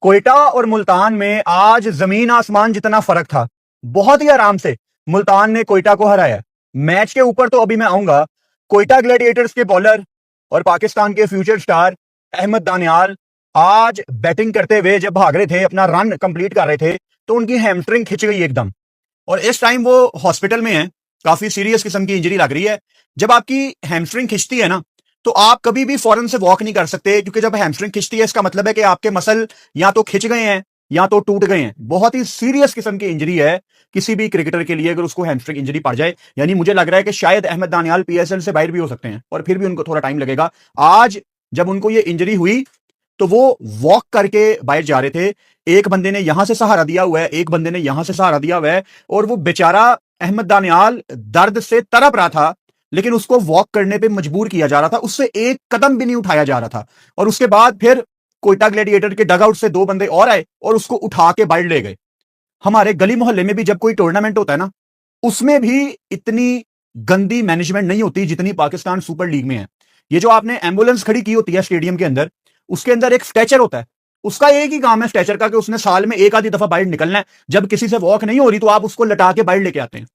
कोयटा और मुल्तान में आज जमीन आसमान जितना फर्क था। बहुत ही आराम से मुल्तान ने कोयटा को हराया। मैच के ऊपर तो अभी मैं आऊंगा। कोयटा ग्लैडिएटर्स के बॉलर और पाकिस्तान के फ्यूचर स्टार अहमद दानियाल आज बैटिंग करते हुए जब भाग रहे थे, अपना रन कंप्लीट कर रहे थे, तो उनकी हैमस्ट्रिंग खिंच गई एकदम। और इस टाइम वो हॉस्पिटल में है। काफी सीरियस किस्म की इंजरी लग रही है। जब आपकी हैमस्ट्रिंग खिंचती है ना, तो आप कभी भी फौरन से वॉक नहीं कर सकते, क्योंकि जब हैमस्ट्रिंग खिंचती है इसका मतलब है कि आपके मसल या तो खिंच गए हैं या तो टूट गए हैं। बहुत ही सीरियस किस्म की इंजरी है किसी भी क्रिकेटर के लिए अगर उसको हैमस्ट्रिंग इंजरी पड़ जाए। यानी मुझे लग रहा है कि शायद अहमद दानियाल पीएसएल से बाहर भी हो सकते हैं, और फिर भी उनको थोड़ा टाइम लगेगा। आज जब उनको ये इंजरी हुई तो वो वॉक करके बाहर जा रहे थे। एक बंदे ने यहां से सहारा दिया हुआ है, एक बंदे ने यहां से सहारा दिया हुआ है, और वो बेचारा अहमद दानियाल दर्द से तड़प रहा था, लेकिन उसको वॉक करने पे मजबूर किया जा रहा था। उससे एक कदम भी नहीं उठाया जा रहा था। और उसके बाद फिर कोयटा ग्लैडिएटर के डगआउट से दो बंदे और आए और उसको उठा के बाहर ले गए। हमारे गली मोहल्ले में भी जब कोई टूर्नामेंट होता है ना, उसमें भी इतनी गंदी मैनेजमेंट नहीं होती जितनी पाकिस्तान सुपर लीग में है। ये जो आपने एम्बुलेंस खड़ी की होती है स्टेडियम के अंदर, उसके अंदर एक स्ट्रेचर होता है। उसका एक ही काम है स्ट्रेचर का, कि उसने साल में एक आधी दफा बाहर निकलना है। जब किसी से वॉक नहीं हो रही तो आप उसको लटा के बाहर लेके आते हैं।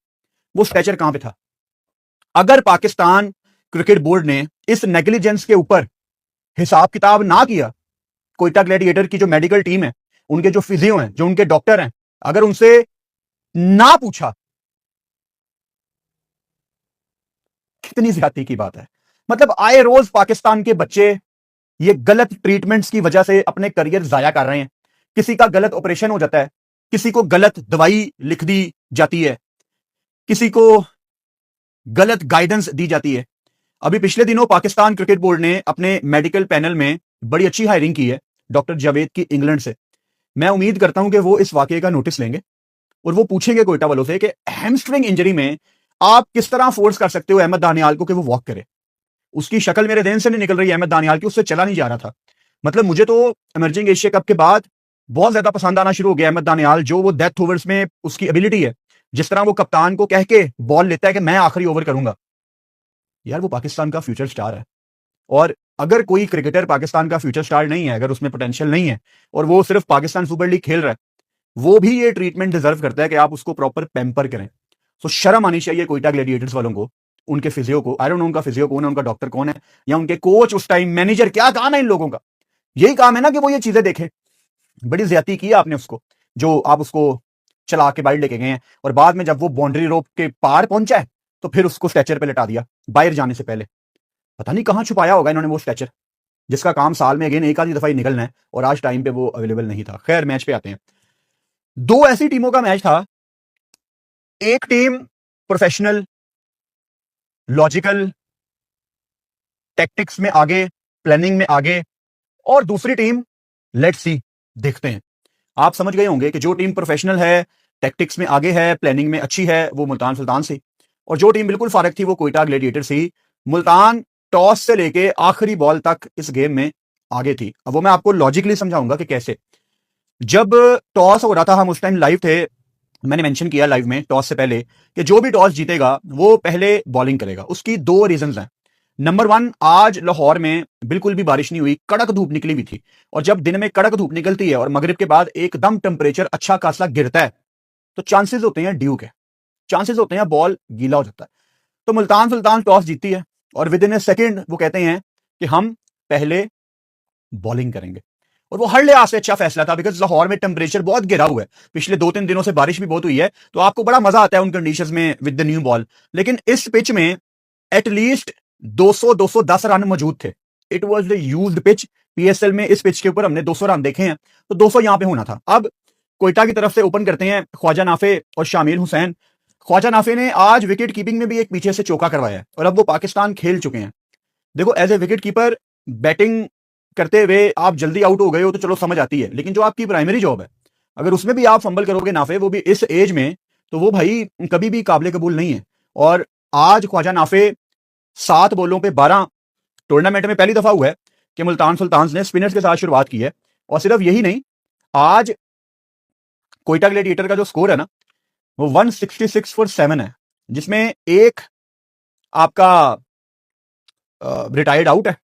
वो स्ट्रेचर कहां पे था? अगर पाकिस्तान क्रिकेट बोर्ड ने इस नेग्लिजेंस के ऊपर हिसाब किताब ना किया, कोयटा ग्लैडिएटर की जो मेडिकल टीम है, उनके जो फिजियो हैं, जो उनके डॉक्टर हैं, अगर उनसे ना पूछा, कितनी ज्यादती की बात है। मतलब आए रोज पाकिस्तान के बच्चे ये गलत ट्रीटमेंट्स की वजह से अपने करियर जाया कर रहे हैं। किसी का गलत ऑपरेशन हो जाता है, किसी को गलत दवाई लिख दी जाती है, किसी को गलत गाइडेंस दी जाती है। अभी पिछले दिनों पाकिस्तान क्रिकेट बोर्ड ने अपने मेडिकल पैनल में बड़ी अच्छी हायरिंग की है, डॉक्टर जावेद की, इंग्लैंड से। मैं उम्मीद करता हूं कि वो इस वाकये का नोटिस लेंगे और वो पूछेंगे कोयटा वालों से कि हैमस्ट्रिंग इंजरी में आप किस तरह फोर्स कर सकते हो अहमद दानियाल को कि वो वॉक करे। उसकी शक्ल मेरे देन से नहीं निकल रही अहमद दानियाल की, उससे चला नहीं जा रहा था। मतलब मुझे तो इमर्जिंग एशिया कप के बाद बहुत ज्यादा पसंद आना शुरू हो गया अहमद दानियाल। जो वो डेथ ओवर्स में उसकी एबिलिटी है, जिस तरह वो कप्तान को कह के बॉल लेता है कि मैं आखिरी ओवर करूंगा, यार वो पाकिस्तान का फ्यूचर स्टार है। और अगर कोई क्रिकेटर पाकिस्तान का फ्यूचर स्टार नहीं है, अगर उसमें पोटेंशियल नहीं है और वो सिर्फ पाकिस्तान सुपर लीग खेल रहा है, वो भी ये ट्रीटमेंट डिजर्व करता है कि आप उसको प्रॉपर पैम्पर करें। तो शर्म आनी चाहिए कोयटा ग्लैडिएटर्स वालों को, उनके फिजियो को। आई डोंट नो उनका फिजियो कौन है, उनका डॉक्टर कौन है, या उनके कोच उस टाइम, मैनेजर, क्या काम है इन लोगों का? यही काम है ना कि वो ये चीजें देखें। बड़ी ज्यादती की आपने उसको, जो आप उसको चला के बाहर लेके गए हैं, और बाद में जब वो बाउंड्री रोप के पार पहुंचा है तो फिर उसको स्ट्रेचर पे लटा दिया बाहर जाने से पहले। पता नहीं कहां छुपाया होगा इन्होंने वो स्ट्रेचर, जिसका काम साल में अगेन एक आधी दफा ही निकलना है, और आज टाइम पे वो अवेलेबल नहीं था। खैर, मैच पे आते हैं। दो ऐसी टीमों का मैच था। एक टीम प्रोफेशनल, लॉजिकल, टैक्टिक्स में आगे, प्लानिंग में आगे, और दूसरी टीम लेट्स सी, देखते हैं। आप समझ गए होंगे कि जो टीम प्रोफेशनल है, टैक्टिक्स में आगे है, प्लानिंग में अच्छी है, वो मुल्तान सुल्तान से, और जो टीम बिल्कुल फारक थी वो कोयटा ग्लैडिएटर से। मुल्तान टॉस से लेके आखिरी बॉल तक इस गेम में आगे थी। अब वो मैं आपको लॉजिकली समझाऊंगा कि कैसे। जब टॉस हो रहा था, हम उस टाइम लाइव थे, मैंने मेंशन किया लाइव में टॉस से पहले कि जो भी टॉस जीतेगा वो पहले बॉलिंग करेगा। उसकी दो रीजंस हैं। नंबर वन, आज लाहौर में बिल्कुल भी बारिश नहीं हुई, कड़क धूप निकली हुई थी। और जब दिन में कड़क धूप निकलती है और मगरिब के बाद एकदम टेम्परेचर अच्छा खासा गिरता है, तो चांसेस होते हैं ड्यू के, चांसेस होते हैं बॉल गीला हो जाता है। तो मुल्तान सुल्तान टॉस जीतती है और विद इन ए सेकेंड वो कहते हैं कि हम पहले बॉलिंग करेंगे। और वो हर लिहाज से अच्छा फैसला था, बिकॉज लाहौर में टेम्परेचर बहुत गिरा हुआ है, पिछले 2-3 दिनों से बारिश भी बहुत हुई है, तो आपको बड़ा मजा आता है उन कंडीशंस में विद द न्यू बॉल। लेकिन इस पिच में एटलीस्ट 200-210 रन मौजूद थे। It was the used pitch. PSL में इस पिच के ऊपर हमने 200 रन देखे हैं, तो 200 यहां पे होना था। अब कोयटा की तरफ से ओपन करते हैं ख्वाजा नाफे और शामिल हुसैन। ख्वाजा नाफे ने आज विकेट कीपिंग में भी एक पीछे से चौका करवाया है, और अब वो पाकिस्तान खेल चुके हैं। देखो, as a wicket keeper batting करते हुए आप जल्दी आउट हो गए हो तो चलो समझ आती है, लेकिन जो आपकी प्राइमरी जॉब है, अगर उसमें भी आप फंबल करोगे नाफे, वो भी इस एज में, तो वो भाई कभी भी काबिल कबूल नहीं है। और आज ख्वाजा नाफे 7 बॉलों पे 12, टूर्नामेंट में पहली दफा हुआ है कि मुल्तान सुल्तान ने स्पिनर्स के साथ शुरुआत की है। और सिर्फ यही नहीं, आज कोयटा ग्लैडिएटर का जो स्कोर है ना, वो 166 फॉर 7 है, जिसमें एक आपका रिटायर्ड आउट है,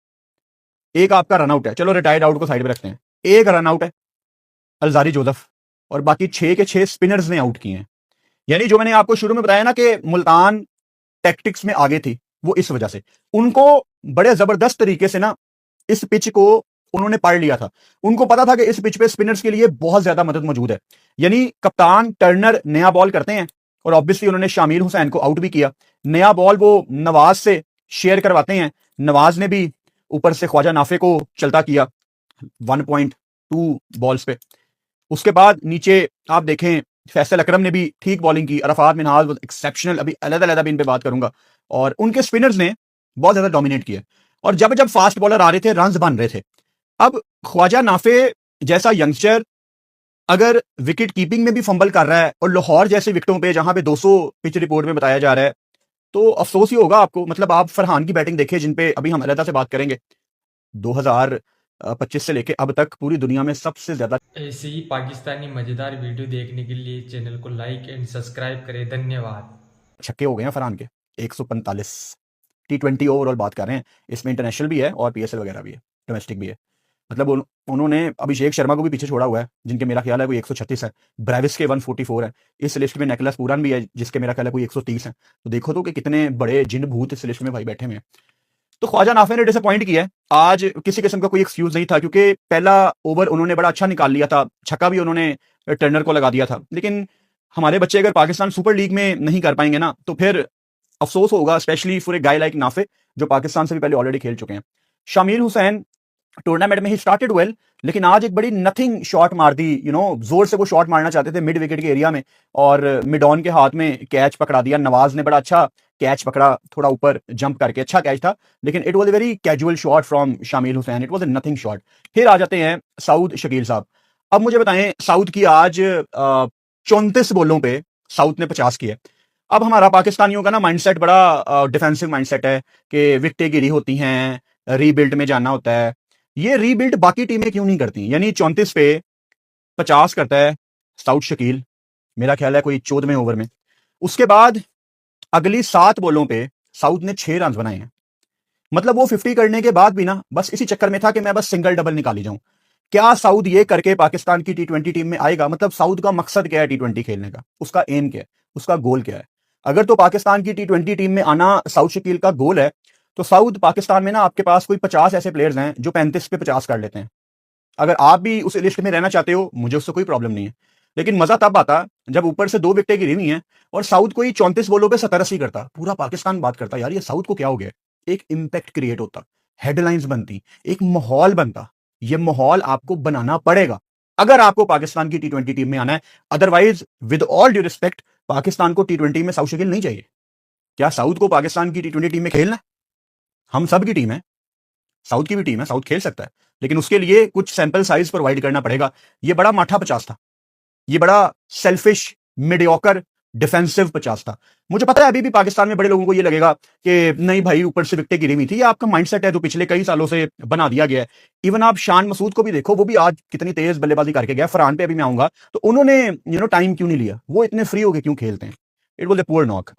एक आपका रन आउट है। चलो रिटायर्ड आउट को साइड में रखते हैं, एक रन आउट है, अलजारी जोसेफ, और बाकी 6 के 6 स्पिनर्स ने आउट किए हैं। यानी जो मैंने आपको शुरू में बताया ना कि मुल्तान टैक्टिक्स में आगे थी, वो इस वजह से उनको बड़े जबरदस्त तरीके से ना इस पिच को उन्होंने पढ़ लिया था। उनको पता था कि इस पिच पे स्पिनर्स के लिए बहुत ज्यादा मदद मौजूद है। यानी कप्तान टर्नर नया बॉल करते हैं और ऑब्वियसली उन्होंने शामिल हुसैन को आउट भी किया। नया बॉल वो नवाज से शेयर करवाते हैं, नवाज ने भी ऊपर से ख्वाजा नाफे को चलता किया 1.2 बॉल्स पे। उसके बाद नीचे आप देखें फैसल अकरम ने भी ठीक बॉलिंग की, अरफात मिनहाज वाज एक्सेप्शनल, अभी अलग-अलग भी इन पे बात करूंगा। और उनके स्पिनर्स ने बहुत ज्यादा डोमिनेट किया और जब जब फास्ट बॉलर आ रहे थे रन्स बन रहे थे। अब ख्वाजा नाफे जैसा यंगस्टर अगर विकेट कीपिंग में भी फंबल कर रहा है और लाहौर जैसे विकेटों पे जहां पे 200 पिच रिपोर्ट में बताया जा रहा है, तो अफसोस ही होगा आपको। मतलब आप फरहान की बैटिंग देखिए, जिन पे अभी हम अलग से बात करेंगे। 2025 से लेके अब तक पूरी दुनिया में सबसे ज्यादा ऐसे ही पाकिस्तानी मज़ेदार वीडियो देखने के लिए चैनल को लाइक एंड सब्सक्राइब करें। धन्यवाद। छक्के हो गए हैं फरहान के 145। T20 ओवरऑल बात कर रहे हैं, इसमें इंटरनेशनल भी है और PSL वगैरह भी है, डोमेस्टिक भी है। मतलब उन्होंने अभिषेक शर्मा को भी पीछे छोड़ा हुआ है, जिनके मेरा ख्याल है कोई 136 है। ब्रेविस के 144 है। इस लिस्ट में निकोलस पूरन भी है, जिसके मेरा ख्याल है कोई 130 है। तो देखो तो कि कितने बड़े जिन भूत इस लिस्ट में भाई बैठे हुए हैं। तो ख्वाजा नाफे ने डिसअपॉइंट किया है। आज किसी किस्म का कोई एक्सक्यूज नहीं था, क्योंकि पहला ओवर उन्होंने बड़ा अच्छा निकाल लिया था, छक्का भी उन्होंने टर्नर को लगा दिया था। लेकिन हमारे बच्चे अगर पाकिस्तान सुपर लीग में नहीं कर पाएंगे ना, तो फिर अफसोस होगा, specially for a guy like Nafe, जो पाकिस्तान से भी पहले ऑलरेडी खेल चुके हैं। शामिल हुसैन टूर्नामेंट में ही स्टार्टेड वेल, लेकिन आज एक बड़ी नथिंग शॉट मार दी। जोर से वो शॉट मारना चाहते थे मिड विकेट के एरिया में, और मिड ऑन के हाथ में कैच पकड़ा दिया। नवाज ने बड़ा अच्छा कैच पकड़ा, थोड़ा ऊपर जंप करके, अच्छा कैच था, लेकिन it was a very casual shot from Shamil Hussain. It was a nothing shot. फिर आ जाते हैं साउद शकील साहब। अब मुझे बताएं, साउथ की आज 34 बॉलों पे साउथ ने 50 किए। अब हमारा पाकिस्तानियों का ना माइंडसेट बड़ा डिफेंसिव माइंडसेट है कि विकेटें गिरी होती हैं, रीबिल्ड में जाना होता है। ये रीबिल्ड बाकी टीमें क्यों नहीं करती? यानी 34 पे 50 करता है साउथ शकील, मेरा ख्याल है कोई 14वें ओवर में। उसके बाद अगली 7 बॉलों पे साउथ ने 6 रन बनाए हैं। मतलब वो 50 करने के बाद भी ना बस इसी चक्कर में था कि मैं बस सिंगल डबल निकाली जाऊं। क्या साउथ ये करके पाकिस्तान की T20 टीम में आएगा? मतलब साउथ का मकसद क्या है T20 खेलने का? उसका एम क्या है? उसका गोल क्या है? अगर तो पाकिस्तान की T20 टीम में आना साउथ शकील का गोल है, तो साउथ पाकिस्तान में ना आपके पास कोई 50 ऐसे प्लेयर्स हैं जो 35 पे 50 कर लेते हैं। अगर आप भी उस लिस्ट में रहना चाहते हो, मुझे उससे कोई प्रॉब्लम नहीं है। लेकिन मजा तब आता जब ऊपर से 2 विकेटें गिरी हुई हैं और साउथ कोई 34 बॉलों पे 70-80 करता। पूरा पाकिस्तान बात करता, यार ये साउथ को क्या हो गया। एक इंपैक्ट क्रिएट होता, हेडलाइंस बनती, एक माहौल बनता। ये माहौल आपको बनाना पड़ेगा अगर आपको पाकिस्तान की T20 टीम में आना है। Otherwise with all due respect, Pakistan को T20 में साउथ शकील नहीं चाहिए। क्या साउथ को पाकिस्तान की T20 टीम में खेलना है? हम सब की टीम है, साउथ की भी टीम है, साउथ खेल सकता है, लेकिन उसके लिए कुछ सैंपल साइज प्रोवाइड करना पड़ेगा। ये बड़ा माठा 50 था, ये बड़ा सेल्फिश मीडियोकर डिफेंसिव 50 था। मुझे पता है अभी भी पाकिस्तान में बड़े लोगों को ये लगेगा कि नहीं भाई ऊपर से विकेटें गिरी हुई थी। ये आपका माइंडसेट है जो पिछले कई सालों से बना दिया गया है। इवन आप शान मसूद को भी देखो, वो भी आज कितनी तेज बल्लेबाजी करके गया। फरहान पे अभी मैं आऊंगा, तो उन्होंने टाइम क्यों नहीं लिया? वो इतने फ्री होके क्यों खेलते हैं? It was a poor knock.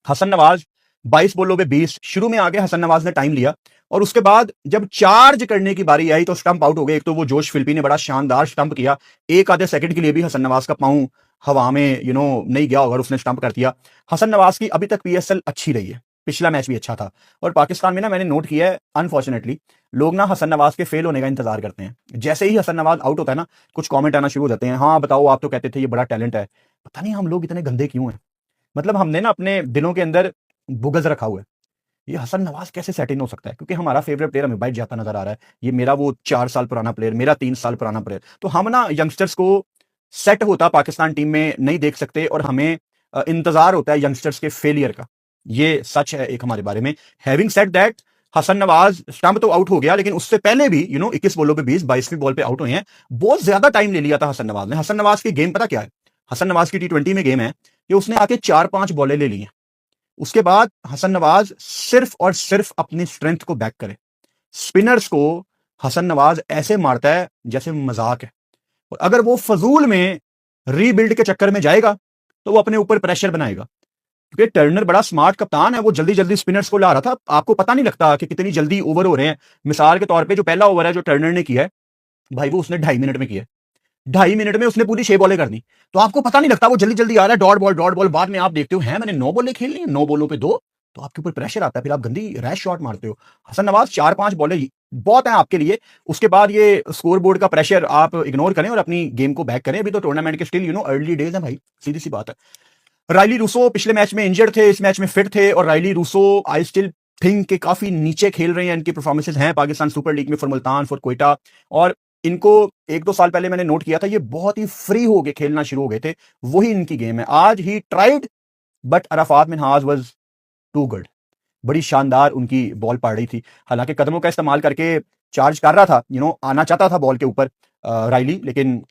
Hasan Nawaz 22 बॉलों पे 20, शुरू में आगे हसन नवाज ने टाइम लिया और उसके बाद जब चार्ज करने की बारी आई तो स्टंप आउट हो गए। एक तो वो जोश फिल्पी ने बड़ा शानदार स्टंप किया, एक आधे सेकंड के लिए भी हसन नवाज का पांव हवा में नहीं गया होगा, उसने स्टंप कर दिया। हसन नवाज की अभी तक PSL अच्छी रही है, पिछला मैच भी अच्छा था। और पाकिस्तान में ना मैंने नोट किया है, अनफॉर्चुनेटली लोग ना हसन नवाज के फेल होने का इंतजार करते हैं। जैसे ही हसन नवाज आउट होता है ना, कुछ कॉमेंट आना शुरू हो जाते हैं, हाँ बताओ आप तो कहते थे ये बड़ा टैलेंट है। पता नहीं हम लोग इतने गंदे क्यों हैं। मतलब हमने ना अपने दिलों के अंदर बुगज रखा हुआ है। ये हसन नवाज कैसे सेट इन हो सकता है? क्योंकि हमारा फेवरेट प्लेयर हमें बैठ जाता नजर आ रहा है। ये मेरा वो 4 साल पुराना प्लेयर, मेरा 3 साल पुराना प्लेयर। तो हम ना यंगस्टर्स को सेट होता पाकिस्तान टीम में नहीं देख सकते और हमें इंतजार होता है यंगस्टर्स के फेलियर का। ये सच है एक हमारे बारे में। Having said that, Hasan Nawaz stump तो आउट हो गया, लेकिन उससे पहले भी 21 बॉलों पे 20, 22वीं बॉल पे आउट हुए हैं। बहुत ज्यादा टाइम ले लिया था हसन नवाज ने। हसन नवाज की गेम पता क्या है? हसन नवाज की T20 में गेम है कि उसने आके 4-5 बॉलें ले ली हैं। उसके बाद हसन नवाज सिर्फ और सिर्फ अपनी स्ट्रेंथ को बैक करे। स्पिनर्स को हसन नवाज ऐसे मारता है जैसे मजाक है। और अगर वो फजूल में रीबिल्ड के चक्कर में जाएगा तो वो अपने ऊपर प्रेशर बनाएगा। क्योंकि टर्नर बड़ा स्मार्ट कप्तान है, वो जल्दी जल्दी स्पिनर्स को ला रहा था। आपको पता नहीं लगता कि कितनी जल्दी ओवर हो रहे हैं। मिसाल के तौर पे जो पहला ओवर है जो टर्नर ने किया है, भाई वो उसने 2.5 मिनट में किया। 2.5 मिनट में उसने पूरी 6 बॉलें कर दी। तो आपको पता नहीं लगता, वो जल्दी जल्दी आ रहा है, डॉट बॉल। बाद में आप देखते हो है मैंने 9 बॉलें खेलनी है, 9 बॉलों पे 2, तो आपके ऊपर प्रेशर आता है, फिर आप गंदी रैश शॉट मारते हो। हसन नवाज 4-5 बॉलें बहुत है आपके लिए। उसके बाद ये स्कोर बोर्ड का प्रेशर आप इग्नोर करें और अपनी गेम को बैक करें। अभी तो टूर्नामेंट के स्टिल अर्ली डेज है भाई, सीधी सी बात है। राइली रूसो पिछले मैच में इंजर्ड थे, इस मैच में फिट थे, और Rilee Rossouw I still think के काफी नीचे खेल रहे हैं। इनकी परफॉर्मेंसेज हैं पाकिस्तान सुपर लीग में फॉर मुल्तान, फॉर क्वेटा, और इनको 1-2 साल पहले मैंने नोट किया था, ये बहुत ही फ्री होके खेलना शुरू हो गए थे। वही इनकी गेम है। आज ही tried but Arafat Minhaj was too good. बड़ी शानदार उनकी बॉल पड़ रही थी, हालांकि कदमों का इस्तेमाल करके चार्ज कर रहा था, आना चाहता था बॉल के ऊपर राइली, लेकिन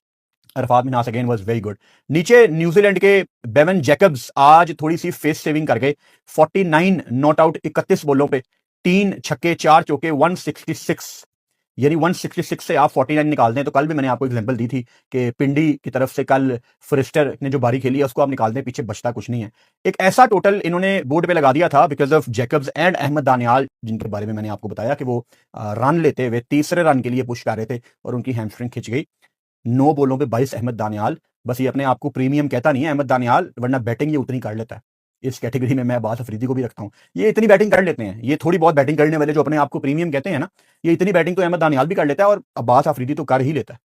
Arafat Minhas again was very good. नीचे न्यूजीलैंड के बेवन जैकब्स आज थोड़ी सी फेस सेविंग कर गए। 49 नॉट आउट 31 बॉलों पे, 3 छक्के 4 चौके, 166, यानी 166 से आप 49 निकाल दें। तो कल भी मैंने आपको एग्जांपल दी थी कि पिंडी की तरफ से कल फ्रिस्टर ने जो बारी खेली है उसको आप निकाल दें, पीछे बचता कुछ नहीं है। एक ऐसा टोटल इन्होंने बोर्ड पे लगा दिया था because of Jacobs and Ahmed Daniyal, जिनके बारे में मैंने आपको बताया कि वो रन लेते हुए तीसरे रन के लिए पुश कर रहे थे और उनकी हैमस्ट्रिंग खिंच गई। 9 बॉलों पे 22 अहमद दानियाल। बस ये अपने आप को प्रीमियम कहता नहीं है अहमद दानियाल, वरना बैटिंग ये उतनी कर लेता है। इस कैटेगरी में मैं अब्बास अफरीदी को भी रखता हूं, ये इतनी बैटिंग कर लेते हैं। ये थोड़ी बहुत बैटिंग करने वाले जो अपने आप को प्रीमियम कहते हैं ना, ये इतनी बैटिंग तो अहमद दानियाल भी कर लेता है और अब्बास अफरीदी तो कर ही लेता है।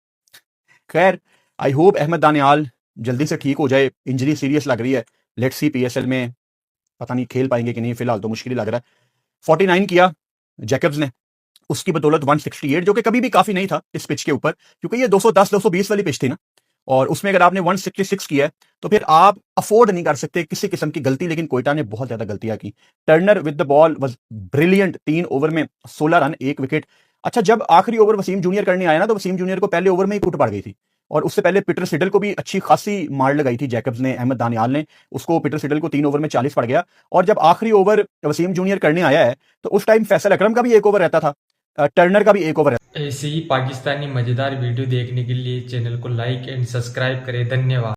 खैर, आई होप अहमद दानियाल जल्दी से ठीक हो जाए, इंजरी सीरियस लग रही है। लेट्स सी पीएसएल में पता नहीं खेल पाएंगे कि नहीं, फिलहाल तो मुश्किल ही लग रहा है। 49 किया जैकब्स ने, उसकी बदौलत 168, जो कि कभी भी काफी नहीं था इस पिच के ऊपर, क्योंकि ये 210-220 वाली पिच थी ना, और उसमें अगर आपने 166 किया है तो फिर आप अफोर्ड नहीं कर सकते किसी किस्म की गलती। लेकिन कोयटा ने बहुत ज्यादा गलतियां की। Turner with the ball was brilliant, 3 over में 16 रन, 1 विकेट। अच्छा, जब आखिरी ओवर वसीम जूनियर करने आया ना, तो वसीम जूनियर को पहले ओवर में ही कुट पड़ गई थी, और उससे पहले पीटर सिडल को भी अच्छी खासी मार लगाई थी जैकब्स ने, अहमद दानियाल ने। उसको पीटर सिडल को 3 ओवर में 40 पड़ गया। और जब आखिरी ओवर वसीम जूनियर करने आया है तो उस टाइम फैसल अकरम का भी 1 ओवर रहता था, टर्नर का भी 1 ओवर रहता था। ऐसे ही पाकिस्तानी मजेदार वीडियो देखने के लिए चैनल को लाइक एंड सब्सक्राइब करें। धन्यवाद।